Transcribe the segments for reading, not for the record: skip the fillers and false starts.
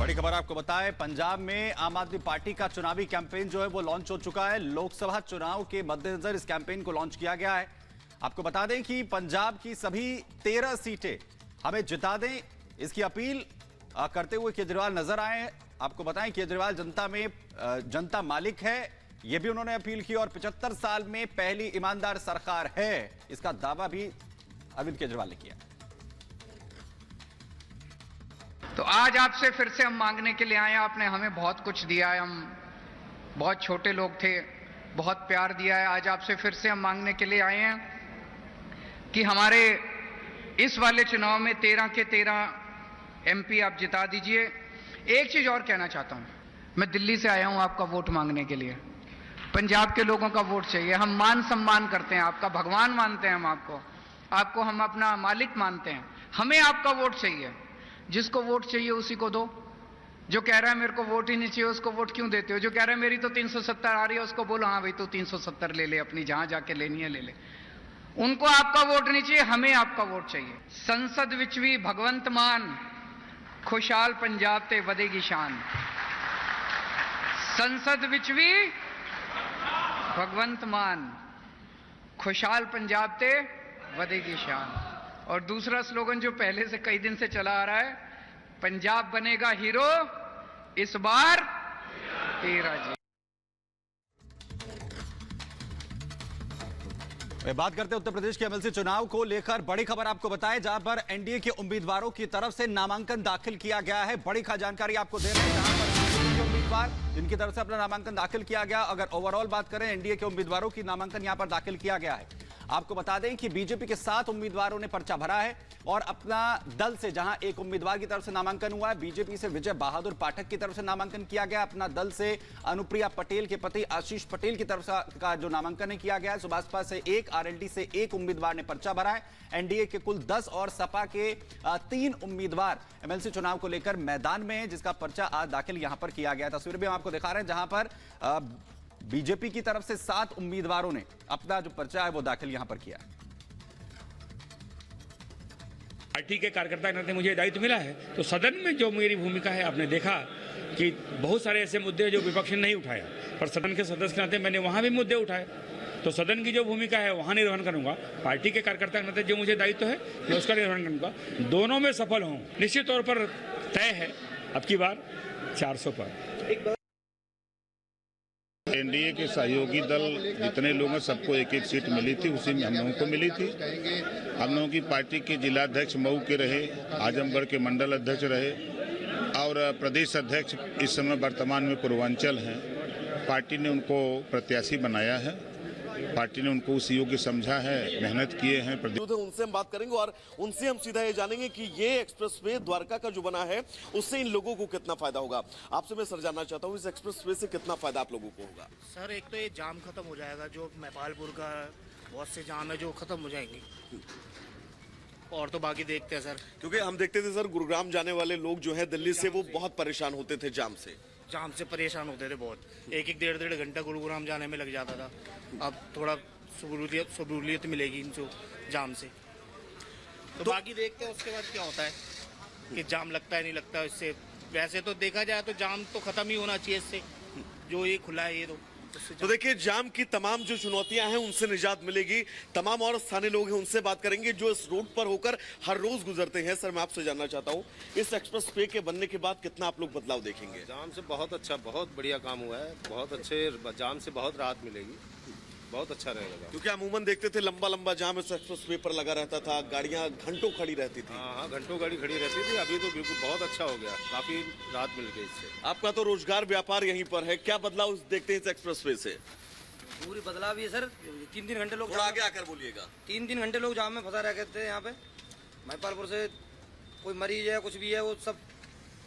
बड़ी खबर आपको बताएं, पंजाब में आम आदमी पार्टी का चुनावी कैंपेन जो है वो लॉन्च हो चुका है। लोकसभा चुनाव के मद्देनजर इस कैंपेन को लॉन्च किया गया है। आपको बता दें कि पंजाब की सभी 13 सीटें हमें जिता दें, इसकी अपील करते हुए केजरीवाल नजर आए। आपको बताएं केजरीवाल जनता मालिक है, यह भी उन्होंने अपील की और 75 साल में पहली ईमानदार सरकार है, इसका दावा भी अरविंद केजरीवाल ने किया। तो आज आपसे फिर से हम मांगने के लिए आए हैं। आपने हमें बहुत कुछ दिया है, हम बहुत छोटे लोग थे, बहुत प्यार दिया है। आज आपसे फिर से हम मांगने के लिए आए हैं कि हमारे इस वाले चुनाव में 13 के 13 एमपी आप जिता दीजिए। एक चीज और कहना चाहता हूं, मैं दिल्ली से आया हूं आपका वोट मांगने के लिए। पंजाब के लोगों का वोट चाहिए। हम मान सम्मान करते हैं, आपका भगवान मानते हैं, हम आपको हम अपना मालिक मानते हैं। हमें आपका वोट चाहिए। जिसको वोट चाहिए उसी को दो। जो कह रहा है मेरे को वोट ही नहीं चाहिए, उसको वोट क्यों देते हो? जो कह रहा है मेरी तो 370 आ रही है, उसको बोलो हाँ भाई तू 370 ले ले, अपनी जहां जाके लेनी है ले ले। उनको आपका वोट नहीं चाहिए, हमें आपका वोट चाहिए। संसद विच भी भगवंत मान, खुशहाल पंजाब ते वधेगी शान। संसद विच भी भगवंत मान, खुशहाल पंजाब ते वधेगी शान। और दूसरा स्लोगन जो पहले से कई दिन से चला आ रहा है, पंजाब बनेगा हीरो इस बार तेरा जी। बात करते हैं उत्तर प्रदेश के एमएलसी चुनाव को लेकर बड़ी खबर आपको बताएं, जहां पर एनडीए के उम्मीदवारों की तरफ से नामांकन दाखिल किया गया है। बड़ी जानकारी आपको दे रहे हैं, जहां पर उम्मीदवार जिनकी तरफ से अपना नामांकन दाखिल किया गया। अगर ओवरऑल बात करें एनडीए के उम्मीदवारों की नामांकन यहां पर दाखिल किया गया है। आपको बता दें कि बीजेपी के 7 उम्मीदवारों ने पर्चा भरा है और अपना दल से जहां एक उम्मीदवार की तरफ से नामांकन हुआ है, बीजेपी से विजय बहादुर पाठक की तरफ से नामांकन किया गया। अपना दल से अनुप्रिया पटेल के पति आशीष पटेल की तरफ का जो नामांकन है किया गया है। सुभाषपा से 1, आरएलडी से 1 उम्मीदवार ने पर्चा भरा है। एनडीए के कुल 10 और सपा के 3 उम्मीदवार एमएलसी चुनाव को लेकर मैदान में है, जिसका पर्चा आज दाखिल यहां पर किया गया। तस्वीर भी हम आपको दिखा रहे हैं, जहां पर बीजेपी की तरफ से 7 उम्मीदवारों ने अपना जो पर्चा है वो दाखिल यहां पर किया है। पार्टी के कार्यकर्ता के नाते मुझे दायित्व मिला है, तो सदन में जो मेरी भूमिका है, आपने देखा कि बहुत सारे ऐसे मुद्दे जो विपक्ष ने नहीं उठाया, पर सदन के सदस्य के नाते मैंने वहां भी मुद्दे उठाए। तो सदन की जो भूमिका है वहां निर्वहन करूंगा, पार्टी के कार्यकर्ता के नाते जो मुझे दायित्व है मैं उसका निर्वहन करूंगा। दोनों में सफल हूं। निश्चित तौर पर तय है अब की बार 400 पर। एनडीए के सहयोगी दल जितने लोग हैं सबको एक एक सीट मिली थी, उसी में हम लोगों को मिली थी। हम लोगों की पार्टी के जिलाध्यक्ष मऊ के रहे, आजमगढ़ के मंडल अध्यक्ष रहे और प्रदेश अध्यक्ष इस समय वर्तमान में पूर्वांचल हैं। पार्टी ने उनको प्रत्याशी बनाया है, पार्टी ने उनको उस योग्य समझा है, मेहनत किए हैं। उनसे हम बात करेंगे और उनसे हम सीधा ये जानेंगे कि ये एक्सप्रेसवे द्वारका का जो बना है उससे इन लोगों को कितना फायदा होगा। आपसे मैं सर जानना चाहता हूँ, इस एक्सप्रेसवे से कितना फायदा आप लोगों को होगा? सर एक तो ये जाम खत्म हो जाएगा, जो नेपालपुर का बहुत से जाम है जो खत्म हो जाएंगे। और तो बाकी देखते हैं सर, क्योंकि हम देखते थे सर गुरुग्राम जाने वाले लोग जो है दिल्ली से वो बहुत परेशान होते थे जाम से परेशान होते थे बहुत। एक डेढ़ घंटा गुरुग्राम जाने में लग जाता था। अब थोड़ा सहूलियत मिलेगी इनको जाम से। तो बाकी देखते हैं उसके बाद क्या होता है कि जाम लगता है नहीं लगता है इससे। वैसे तो देखा जाए तो जाम तो खत्म ही होना चाहिए इससे, जो ये खुला है ये तो देखिए जाम की तमाम जो चुनौतियां हैं उनसे निजात मिलेगी। तमाम और स्थानीय लोग हैं उनसे बात करेंगे जो इस रोड पर होकर हर रोज गुजरते हैं। सर मैं आपसे जानना चाहता हूं, इस एक्सप्रेस वे के बनने के बाद कितना आप लोग बदलाव देखेंगे? जाम से बहुत अच्छा, बहुत बढ़िया काम हुआ है। बहुत अच्छे जाम से बहुत राहत मिलेगी, बहुत अच्छा रहेगा। क्योंकि अमूमन देखते थे लंबा जाम इस एक्सप्रेस वे पर लगा रहता था, गाड़ियां घंटों खड़ी रहती थी। हाँ, घंटों गाड़ी खड़ी रहती थी। अभी तो बिल्कुल बहुत अच्छा हो गया, काफी राहत मिल गई इससे। आपका तो रोजगार व्यापार यहीं पर है, क्या बदलाव देखते हैं इस एक्सप्रेस वे से? पूरी बदलाव ही है सर। 3 घंटे लोग थोड़ा आगे आकर बोलिएगा। 3 घंटे लोग जाम में फंसा रहते थे। यहाँ पे महिपालपुर से कोई मरीज है कुछ भी है वो सब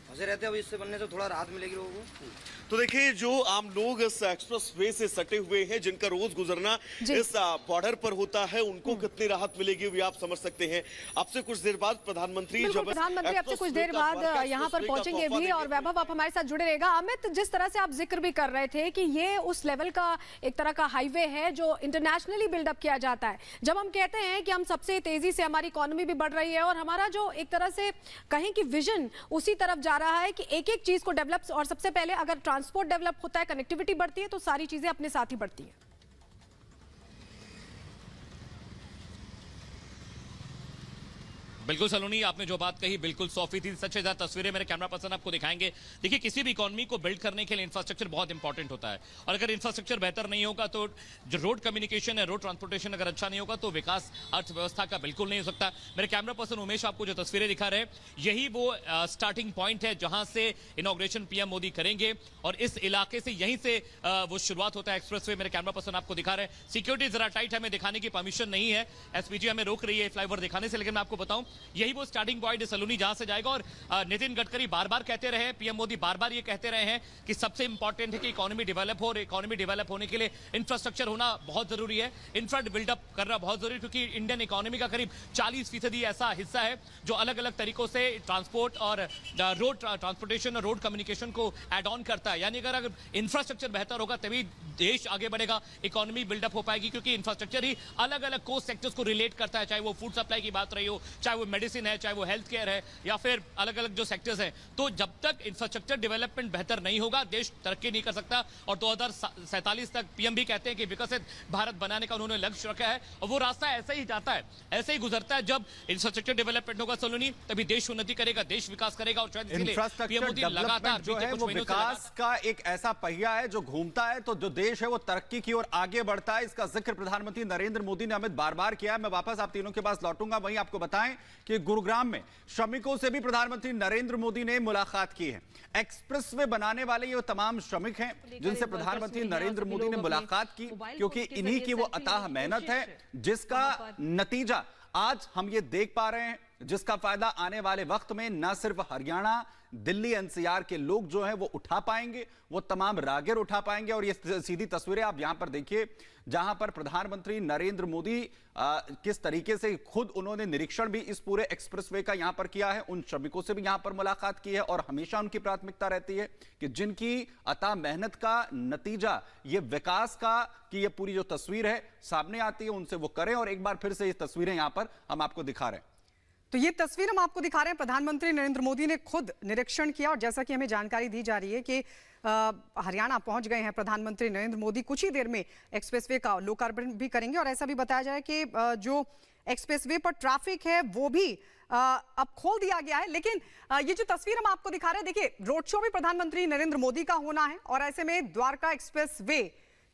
फंसे रहते हैं। अब इससे बनने से थोड़ा राहत मिलेगी लोगों को। तो देखिए जो आम लोग इस एक्सप्रेस वे से सटे हुए हैं, जिनका रोज गुजरना इस बॉर्डर पर होता है, उनको कितनी राहत मिलेगी भी आप समझ सकते हैं। आपसे कुछ देर बाद प्रधानमंत्री आपसे कुछ देर बाद यहाँ पर पहुंचेंगे भी। और वैभव आप हमारे साथ जुड़े रहेगा। अमित, जिस तरह से आप जिक्र भी कर रहे थे कि ये उस लेवल का एक तरह का हाईवे है जो इंटरनेशनली बिल्डअप किया जाता है। जब हम कहते हैं कि हम सबसे तेजी से हमारी इकोनॉमी भी बढ़ रही है और हमारा जो एक तरह से कहें कि विजन उसी तरफ जा जा रहा है कि एक एक चीज को डेवलप, और सबसे पहले अगर ट्रांसपोर्ट डेवलप होता है, कनेक्टिविटी बढ़ती है, तो सारी चीजें अपने साथ ही बढ़ती हैं। बिल्कुल सलोनी, आपने जो बात कही बिल्कुल 100% सच है। तस्वीरें मेरे कैमरा पर्सन आपको दिखाएंगे। देखिए, किसी भी इकोनॉमी को बिल्ड करने के लिए इंफ्रास्ट्रक्चर बहुत इंपॉर्टेंट होता है, और अगर इंफ्रास्ट्रक्चर बेहतर नहीं होगा तो जो रोड कम्युनिकेशन है, रोड ट्रांसपोर्टेशन अगर अच्छा नहीं होगा तो विकास अर्थव्यवस्था का बिल्कुल नहीं हो सकता। मेरे कैमरा पर्सन उमेश आपको जो तस्वीरें दिखा रहे हैं, यही वो स्टार्टिंग पॉइंट है जहां से इनॉग्रेशन पीएम मोदी करेंगे, और इस इलाके से यहीं से वो शुरुआत होता है एक्सप्रेसवे। मेरे कैमरा पर्सन आपको दिखा रहे हैं। सिक्योरिटी जरा टाइट, हमें दिखाने की परमिशन नहीं है, एसपीजी हमें रोक रही है फ्लाईओवर दिखाने से, लेकिन मैं आपको बताऊं यही वो स्टार्टिंग पॉइंट सलूनी जहां से जाएगा। और नितिन गडकरी बार बार कहते रहे हैं, पीएम मोदी बार बार ये कहते रहे हैं कि सबसे इंपॉर्टेंट है कि इकोनॉमी डेवलप हो, और इकोनॉमी डेवलप होने के लिए इंफ्रास्ट्रक्चर होना बहुत जरूरी है, इंफ्रा बिल्डअप करना बहुत जरूरी है, क्योंकि इंडियन इकोनॉमी का करीब 40% ऐसा हिस्सा है जो अलग अलग तरीकों से ट्रांसपोर्ट और रोड ट्रांसपोर्टेशन और रोड कम्युनिकेशन को एड ऑन करता है। यानी अगर इंफ्रास्ट्रक्चर बेहतर होगा तभी देश आगे बढ़ेगा, इकोनॉमी बिल्डअप हो पाएगी, क्योंकि इंफ्रास्ट्रक्चर ही अलग अलग को सेक्टर्स को रिलेट करता है, चाहे वो फूड सप्लाई की बात रही हो, चाहे वो मेडिसिन है, चाहे वो हेल्थ केयर है, या फिर अलग अलग जो सेक्टर्स हैं। तो जब तक इंफ्रास्ट्रक्चर डेवलपमेंट बेहतर नहीं होगा, देश तरक्की नहीं कर सकता। और 2047 तक पीएम भी कहते हैं कि विकसित भारत बनाने का उन्होंने लक्ष्य रखा है, और वो रास्ता ऐसे ही जाता है, ऐसे ही गुजरता है। जब इंफ्रास्ट्रक्चर डेवलपमेंट होगा सलोनी, तभी देश उन्नति करेगा, देश विकास करेगा। और इंफ्रास्ट्रक्चर डेवलपमेंट जो है वो विकास का एक ऐसा पहिया है जो घूमता है, तो जो देश है वो तरक्की की ओर आगे बढ़ता है। इसका जिक्र प्रधानमंत्री नरेंद्र मोदी ने अमित बार बार किया। मैं वापस आप तीनों के पास लौटूंगा। वहीं आपको बताएं कि गुरुग्राम में श्रमिकों से भी प्रधानमंत्री नरेंद्र मोदी ने मुलाकात की है। एक्सप्रेसवे बनाने वाले ये तमाम श्रमिक हैं जिनसे प्रधानमंत्री नरेंद्र मोदी ने मुलाकात की, क्योंकि इन्हीं की वो अथाह मेहनत है जिसका नतीजा आज हम ये देख पा रहे हैं, जिसका फायदा आने वाले वक्त में न सिर्फ हरियाणा, दिल्ली, एनसीआर के लोग जो हैं वो उठा पाएंगे, वो तमाम राहगीर उठा पाएंगे। और ये सीधी तस्वीरें आप यहां पर देखिए, जहां पर प्रधानमंत्री नरेंद्र मोदी किस तरीके से खुद उन्होंने निरीक्षण भी इस पूरे एक्सप्रेसवे का यहां पर किया है, उन श्रमिकों से भी यहां पर मुलाकात की है। और हमेशा उनकी प्राथमिकता रहती है कि जिनकी अथाह मेहनत का नतीजा ये विकास का, कि ये पूरी जो तस्वीर है सामने आती है, उनसे वो करें। और एक बार फिर से ये तस्वीरें यहां पर हम आपको दिखा रहे हैं। तो ये तस्वीर हम आपको दिखा रहे हैं, प्रधानमंत्री नरेंद्र मोदी ने खुद निरीक्षण किया, और जैसा कि हमें जानकारी दी जा रही है कि हरियाणा पहुंच गए हैं प्रधानमंत्री नरेंद्र मोदी। कुछ ही देर में एक्सप्रेसवे का लोकार्पण भी करेंगे, और ऐसा भी बताया जाए कि जो एक्सप्रेसवे पर ट्रैफिक है वो भी अब खोल दिया गया है। लेकिन ये जो तस्वीर हम आपको दिखा रहे हैं, देखिए रोड शो भी प्रधानमंत्री नरेंद्र मोदी का होना है, और ऐसे में द्वारका एक्सप्रेसवे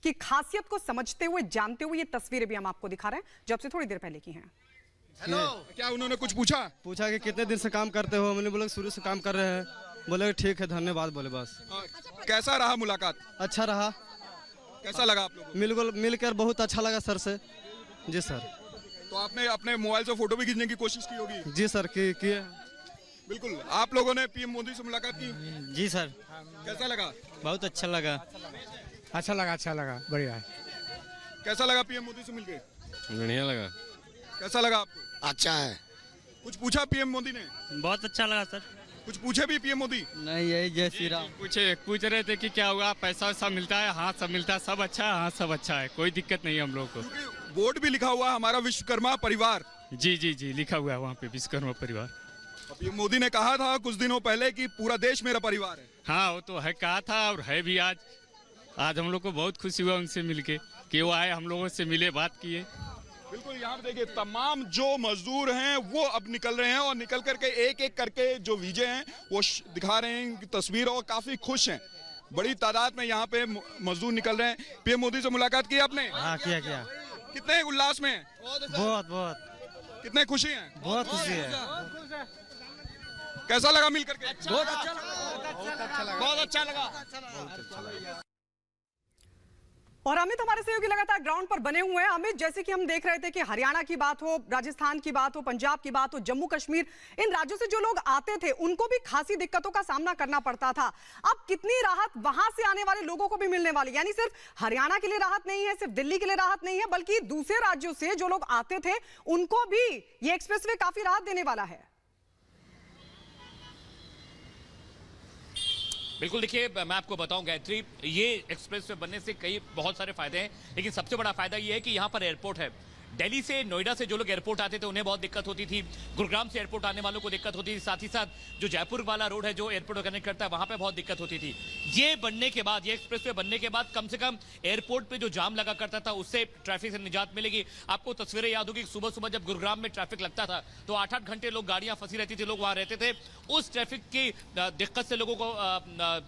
की खासियत को समझते हुए, जानते हुए ये तस्वीरें भी हम आपको दिखा रहे हैं जो अब से थोड़ी देर पहले की हैं। हेलो, क्या उन्होंने कुछ पूछा कि कितने दिन से काम करते हो? मैंने बोला शुरू से काम कर रहे हैं। बोले ठीक है, धन्यवाद। बोले बस। कैसा रहा मुलाकात? अच्छा रहा। कैसा लगा आप लोगों को? मिलकर बहुत अच्छा लगा सर से। जी सर। तो आपने अपने मोबाइल से फोटो भी खींचने की कोशिश की होगी? जी सर, किए। बिल्कुल। आप लोगों ने पीएम मोदी से मुलाकात की? जी सर। कैसा लगा? बहुत अच्छा लगा। अच्छा लगा, बढ़िया है। कैसा लगा पीएम मोदी से मिलके? बढ़िया लगा। कैसा लगा आपको? अच्छा है। कुछ पूछा पीएम मोदी ने? बहुत अच्छा लगा सर। कुछ पूछे भी पीएम मोदी? नहीं, यही जय श्री राम। पूछ रहे थे कि क्या हुआ, पैसा वैसा मिलता है? हाँ सब मिलता है, सब अच्छा है। हाँ सब अच्छा है, कोई दिक्कत नहीं है हम लोग को। बोर्ड भी लिखा हुआ है हमारा विश्वकर्मा परिवार। जी लिखा हुआ है वहाँ पे, विश्वकर्मा परिवार। पीएम मोदी ने कहा था कुछ दिनों पहले कि पूरा देश मेरा परिवार है। हाँ वो तो है, कहा था और है भी। आज हम लोग को बहुत खुशी हुआ उनसे मिलके, कि वो आए, हम लोगों से मिले, बात किए। बिल्कुल। यहाँ पे देखिए तमाम जो मजदूर हैं वो अब निकल रहे हैं, और निकल करके एक एक करके जो विजय हैं वो दिखा रहे हैं इनकी तस्वीर, और काफी खुश हैं। बड़ी तादाद में यहाँ पे मजदूर निकल रहे हैं। पीएम मोदी से मुलाकात की आपने? हाँ किया। कितने उल्लास में हैं? बहुत। कितने खुशी हैं? बहुत खुशी है। कैसा लगा मिल करके? बहुत अच्छा लगा। और अमित हमारे सहयोगी लगातार ग्राउंड पर बने हुए हैं। अमित, जैसे कि हम देख रहे थे कि हरियाणा की बात हो, राजस्थान की बात हो, पंजाब की बात हो, जम्मू कश्मीर, इन राज्यों से जो लोग आते थे उनको भी खासी दिक्कतों का सामना करना पड़ता था। अब कितनी राहत वहां से आने वाले लोगों को भी मिलने वाली, यानी सिर्फ हरियाणा के लिए राहत नहीं है, सिर्फ दिल्ली के लिए राहत नहीं है, बल्कि दूसरे राज्यों से जो लोग आते थे उनको भी ये एक्सप्रेसवे काफी राहत देने वाला है। बिल्कुल। देखिए, मैं आपको बताऊं गायत्री, ये एक्सप्रेसवे बनने से कई बहुत सारे फायदे हैं, लेकिन सबसे बड़ा फायदा ये है कि यहाँ पर एयरपोर्ट है। दिल्ली से, नोएडा से जो लोग एयरपोर्ट आते थे उन्हें बहुत दिक्कत होती थी, गुरुग्राम से एयरपोर्ट आने वालों को दिक्कत होती थी, साथ ही साथ जो जयपुर वाला रोड है जो एयरपोर्ट को कनेक्ट करता है वहां पे बहुत दिक्कत होती थी। ये बनने के बाद, ये एक्सप्रेसवे बनने के बाद कम से कम एयरपोर्ट पे जो जाम लगा करता था उससे ट्रैफिक से निजात मिलेगी। आपको तस्वीरें याद होगी, सुबह सुबह जब गुरुग्राम में ट्रैफिक लगता था तो 8-8 घंटे लोग गाड़ियां फंसी रहती थी, लोग वहां रहते थे। उस ट्रैफिक की दिक्कत से लोगों को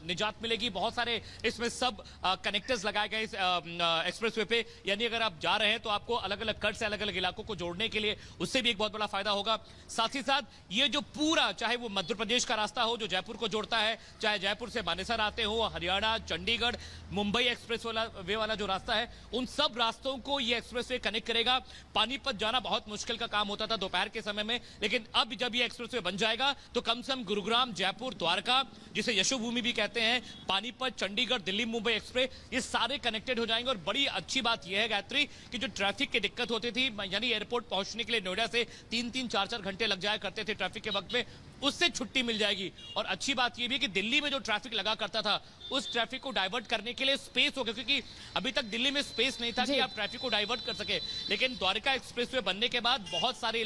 निजात मिलेगी। बहुत सारे इसमें सब कनेक्टर्स लगाए गए इस एक्सप्रेसवे पे, यानी अगर आप जा रहे हैं तो आपको अलग अलग कट से अलग अलग इलाकों को जोड़ने के लिए उससे भी एक बहुत बड़ा फायदा होगा। साथ ही साथ ये जो पूरा, चाहे वो मध्य प्रदेश का रास्ता हो जो जयपुर को जोड़ता है, चाहे जयपुर से मानेसर आते हो, हरियाणा, चंडीगढ़, मुंबई एक्सप्रेस वे वाला जो रास्ता है, उन सब रास्तों को ये एक्सप्रेसवे कनेक्ट करेगा। पानीपत जाना बहुत मुश्किल का काम होता था दोपहर के समय में, लेकिन अब जब ये एक्सप्रेसवे बन जाएगा तो कम से कम गुरुग्राम, जयपुर, द्वारका, जिसे यशोभूमि भी कहते हैं, पानीपत, चंडीगढ़, दिल्ली, मुंबई एक्सप्रेस, ये सारे कनेक्टेड हो जाएंगे। और बड़ी अच्छी बात यह है गायत्री कि जो ट्रैफिक की दिक्कत होती थी, यानी एयरपोर्ट पहुंचने के लिए नोएडा से 3-3, 4-4 घंटे लग जाया करते थे ट्रैफिक के वक्त में, उससे छुट्टी मिल जाएगी। और अच्छी बात यह भी कि दिल्ली में जो ट्रैफिक लगा करता था उस ट्रैफिक को डाइवर्ट करने के लिए स्पेस हो गया, क्योंकि अभी तक दिल्ली में स्पेस नहीं था कि आप ट्रैफिक को डाइवर्ट कर सके। लेकिन द्वारका एक्सप्रेसवे बनने के बाद बहुत सारे